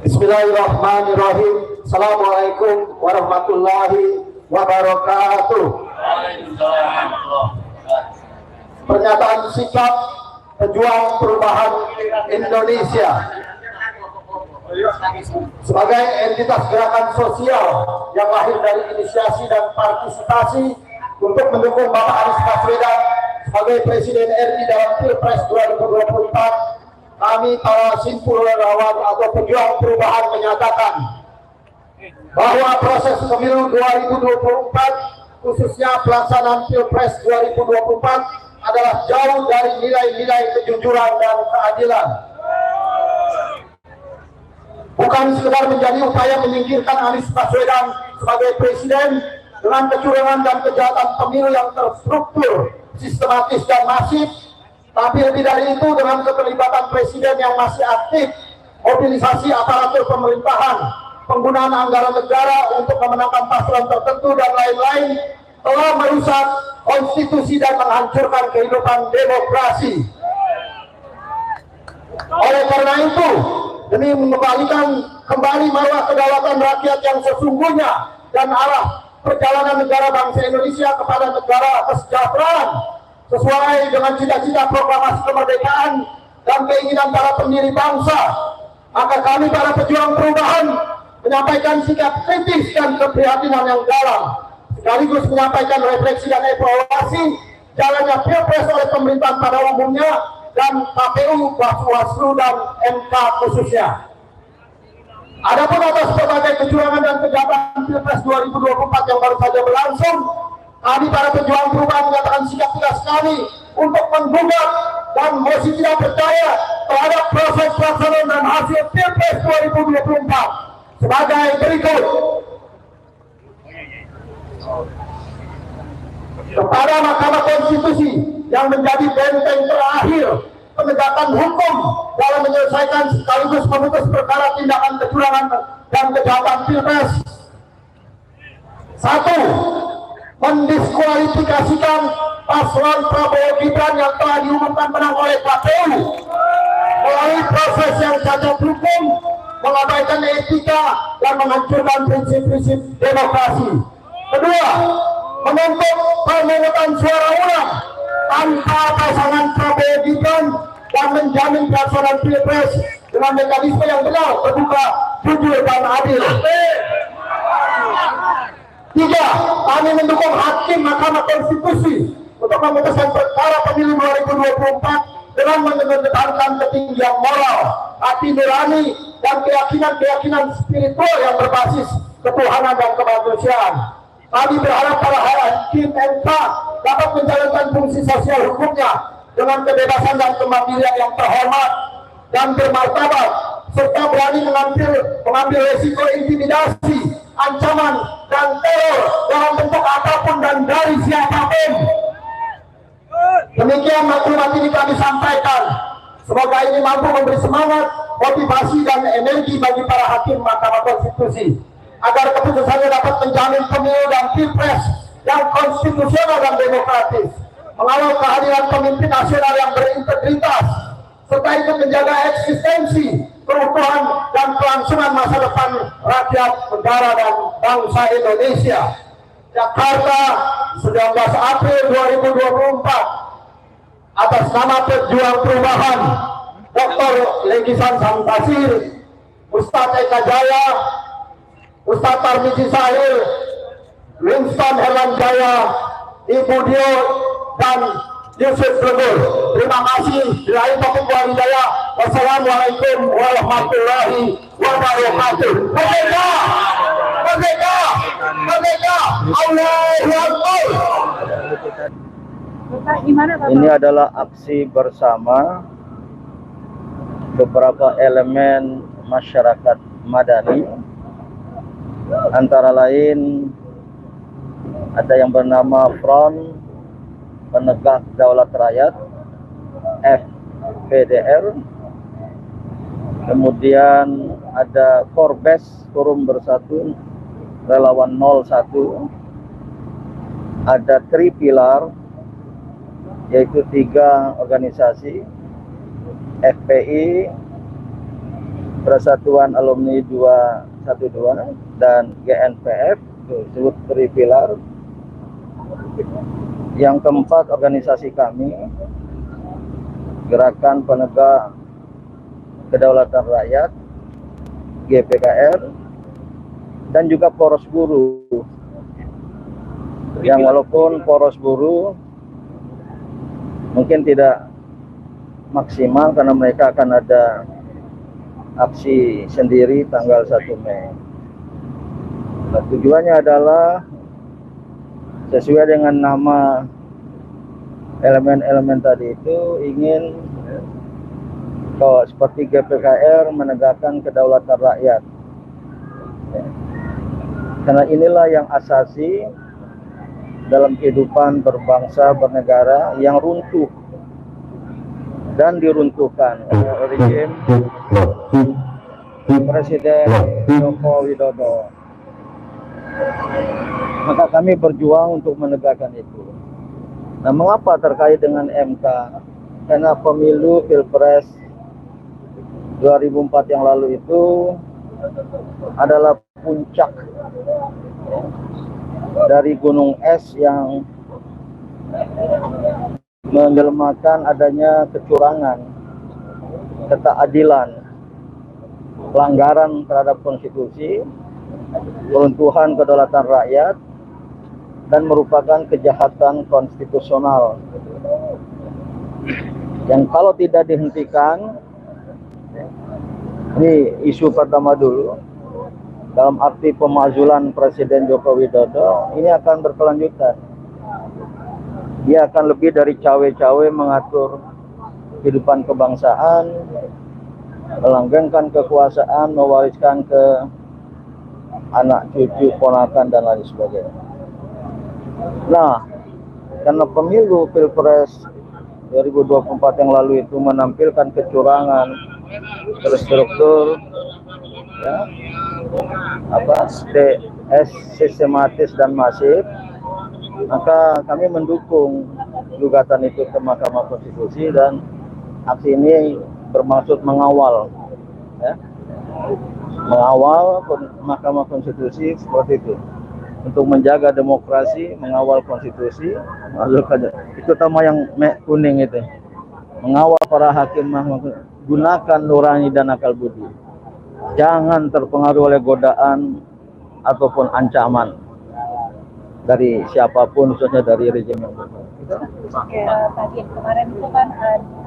Bismillahirrahmanirrahim. Assalamualaikum warahmatullahi wabarakatuh. Pernyataan sikap pejuang perubahan Indonesia sebagai entitas gerakan sosial yang lahir dari inisiasi dan partisipasi untuk mendukung Bapak Anies Baswedan sebagai Presiden RI dalam Pilpres 2024, kami para simpul relawan atau pejuang perubahan menyatakan bahwa proses pemilu 2024 khususnya pelaksanaan Pilpres 2024 adalah jauh dari nilai-nilai kejujuran dan keadilan. Bukan sekedar menjadi upaya menyingkirkan Anies Baswedan sebagai presiden dengan kecurangan dan kejahatan pemilu yang terstruktur, sistematis dan masif, tapi lebih dari itu dengan keterlibatan presiden yang masih aktif, mobilisasi aparatur pemerintahan, penggunaan anggaran negara untuk memenangkan paslon tertentu dan lain-lain, telah merusak konstitusi dan menghancurkan kehidupan demokrasi. Oleh karena itu, demi mengembalikan kembali marwah kedaulatan rakyat yang sesungguhnya dan arah perjalanan negara bangsa Indonesia kepada negara kesejahteraan sesuai dengan cita-cita proklamasi kemerdekaan dan keinginan para pendiri bangsa, maka kami para pejuang perubahan menyampaikan sikap kritis dan keprihatinan yang dalam, sekaligus menyampaikan refleksi dan evaluasi jalannya Pilpres oleh pemerintahan pada umumnya dan KPU, Bawaslu, dan MK khususnya. Adapun atas berbagai kecurangan dan kejahatan Pilpres 2024 yang baru saja berlangsung, kami para pejuang perubahan menyatakan sikap tegas kami untuk menggugat dan mosi tidak percaya terhadap proses pelaksanaan dan hasil Pilpres 2024 sebagai berikut. Kepada Mahkamah Konstitusi yang menjadi benteng terakhir penegakan hukum dalam menyelesaikan sekaligus memutus perkara tindakan kecurangan dan kejahatan Pilpres. 1. Mendiskualifikasikan paslon Prabowo Gibran yang telah diumumkan menang oleh KPU melalui proses yang cacat hukum, mengabaikan etika, dan menghancurkan prinsip-prinsip demokrasi. Kedua, menuntut pemungutan suara ulang tanpa pasangan Prabowo Gibran dan menjamin pelaksanaan Pilpres dengan mekanisme yang benar, terbuka, jujur, dan adil. 3. Kami mendukung hakim Mahkamah Konstitusi untuk memutuskan perkara pemilu 2024 dengan mengedepankan ketinggian moral, hati nurani, dan keyakinan spiritual yang berbasis ketuhanan dan kemanusiaan. Kami berharap para hakim MK dapat menjalankan fungsi sosial hukumnya dengan kebebasan dan kemandirian yang terhormat dan bermartabat, serta berani mengambil resiko intimidasi, ancaman, dan teror dalam bentuk apapun dan dari siapapun. Demikian maklumat ini kami sampaikan. Semoga ini mampu memberi semangat, motivasi, dan energi bagi para hakim Mahkamah Konstitusi agar keputusannya dapat menjamin pemilu dan Pilpres yang konstitusional dan demokratis, mengawal kehadiran pemimpin nasional yang berintegritas, serta ikut menjaga eksistensi, keutuhan, dan kelangsungan masa depan rakyat, negara, dan bangsa Indonesia. Jakarta, 19 April 2024. Atas nama pejuang perubahan, Dr. Legisan Samtasir, Ustadz Eka Jaya, Ustadz Tarmizi Sahir, Winston Herlan Jaya, Ibu Dio, dan Yusuf Legur. Terima kasih. Billahi taufiq wal hidayah. Wassalamualaikum warahmatullahi wabarakatuh. Merdeka! Merdeka! Merdeka! Allahu Akbar! Ini adalah aksi bersama beberapa elemen masyarakat madani, antara lain ada yang bernama Front Penegak Daulat Rakyat FPDR, kemudian ada Forbes Forum Bersatu Relawan 01, ada Tripilar, yaitu 3 organisasi, FPI, Persatuan Alumni 212, dan GNPF, disebut Tripilar. Yang keempat, organisasi kami, Gerakan Penegak Kedaulatan Rakyat, GPKR, dan juga Poros Buruh. Yang walaupun Poros Buruh mungkin tidak maksimal karena mereka akan ada aksi sendiri tanggal 1 Mei. Nah, tujuannya adalah sesuai dengan nama elemen-elemen tadi itu, ingin seperti GPKR menegakkan kedaulatan rakyat. Karena inilah yang asasi dalam kehidupan berbangsa bernegara yang runtuh dan diruntuhkan oleh rezim Presiden Joko Widodo. Maka kami berjuang untuk menegakkan itu. Nah, mengapa terkait dengan MK? Karena pemilu Pilpres 2004 yang lalu itu adalah puncak dari gunung es yang menjelmakan adanya kecurangan, ketidakadilan, pelanggaran terhadap konstitusi, peruntuhan kedaulatan rakyat, dan merupakan kejahatan konstitusional yang kalau tidak dihentikan, ini isu pertama dulu, dalam arti pemakzulan Presiden Joko Widodo, ini akan berkelanjutan. Dia akan lebih dari cawe-cawe mengatur kehidupan kebangsaan, melanggengkan kekuasaan, mewariskan ke anak cucu, ponakan, dan lain sebagainya. Nah, karena pemilu Pilpres 2024 yang lalu itu menampilkan kecurangan terstruktur, ya, sistematis dan masif, maka kami mendukung gugatan itu ke Mahkamah Konstitusi, dan aksi ini bermaksud mengawal, ya, mengawal Mahkamah Konstitusi seperti itu, untuk menjaga demokrasi, mengawal konstitusi, itu tema yang kuning itu, mengawal para hakim, gunakan nurani dan akal budi, jangan terpengaruh oleh godaan ataupun ancaman dari siapapun, khususnya dari rejim yang tadi kemarin itu kan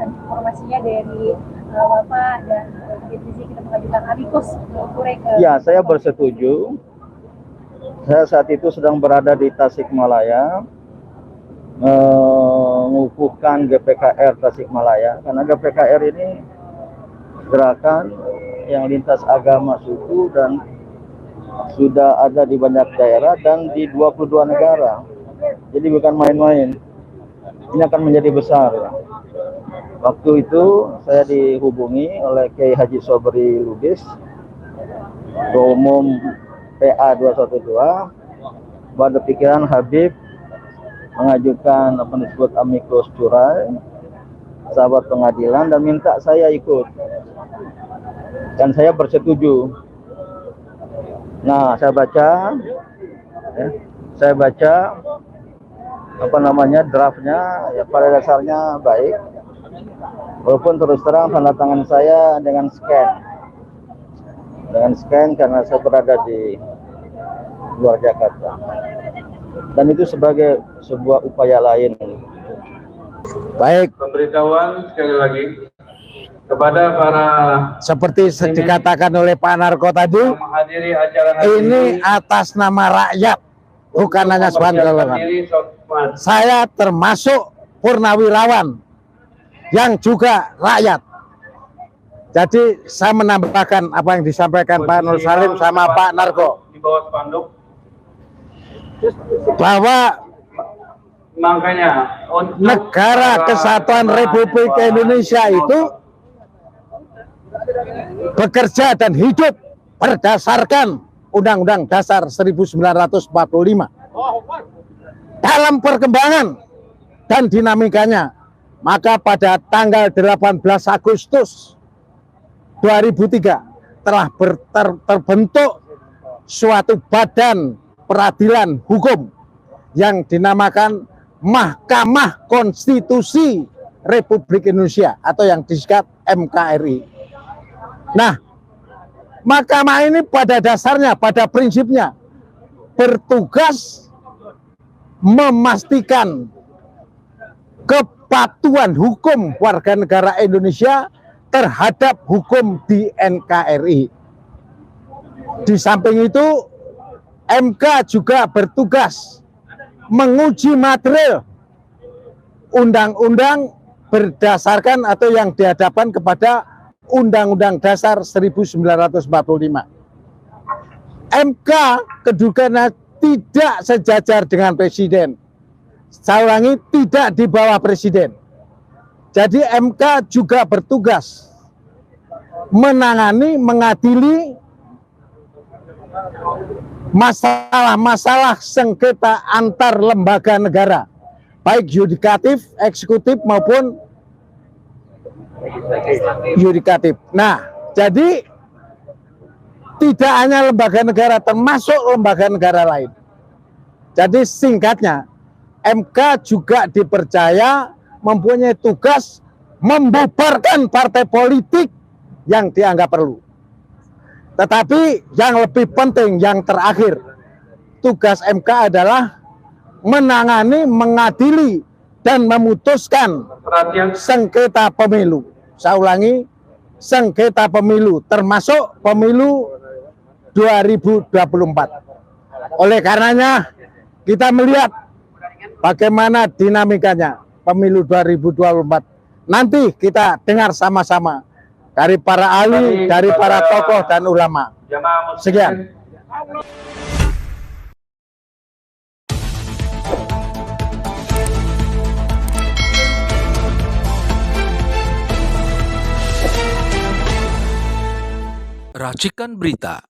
informasinya dari Bapak dan Divisi kita mengajukan amikus kurai ke. Ya, saya bersetuju. Saya saat itu sedang berada di Tasikmalaya, mengukuhkan GPKR Tasikmalaya, karena GPKR ini gerakan yang lintas agama suku dan sudah ada di banyak daerah dan di 22 negara. Jadi bukan main-main. Ini akan menjadi besar. Waktu itu saya dihubungi oleh Kiai Haji Sobri Lubis, Ketua Umum PA 212, pada pikiran Habib mengajukan apa disebut amikus curai, sahabat pengadilan, dan minta saya ikut. Dan saya bersetuju. Nah, saya baca draftnya, ya pada dasarnya baik, walaupun terus terang tanda tangan saya dengan scan karena saya berada di luar Jakarta, dan itu sebagai sebuah upaya lain. Baik, Pemberitahuan sekali lagi kepada para seperti dikatakan oleh Pak Narko tadi, yang menghadiri acara hari ini atas nama rakyat, bukan hanya sebagai golongan. Saya termasuk purnawirawan yang juga rakyat. Jadi saya menambahkan apa yang disampaikan Pak Nur Salim sama Pak Narko, di bawah spanduk, bahwa makanya Negara Kesatuan Republik Indonesia itu bekerja dan hidup berdasarkan Undang-Undang Dasar 1945. Dalam perkembangan dan dinamikanya, maka pada tanggal 18 Agustus 2003 telah terbentuk suatu badan peradilan hukum yang dinamakan Mahkamah Konstitusi Republik Indonesia atau yang disingkat MKRI. Nah, mahkamah ini pada dasarnya, pada prinsipnya bertugas memastikan kepatuhan hukum warga negara Indonesia terhadap hukum di NKRI. Di samping itu, MK juga bertugas menguji material undang-undang berdasarkan atau yang dihadapkan kepada Undang-Undang Dasar 1945. MK kedudukannya tidak sejajar dengan presiden. Saya ulangi, tidak di bawah presiden. Jadi MK juga bertugas menangani, mengadili masalah-masalah sengketa antar lembaga negara, baik yudikatif, eksekutif maupun yudikatif. Nah, jadi tidak hanya lembaga negara, termasuk lembaga negara lain. Jadi singkatnya, MK juga dipercaya mempunyai tugas membubarkan partai politik yang dianggap perlu. Tetapi yang lebih penting, yang terakhir, tugas MK adalah menangani, mengadili, dan memutuskan sengketa pemilu. Saya ulangi, sengketa pemilu, termasuk pemilu 2024. Oleh karenanya, kita melihat bagaimana dinamikanya pemilu 2024. Nanti kita dengar sama-sama dari para ahli, dari para tokoh dan ulama. Sekian. Racikan Berita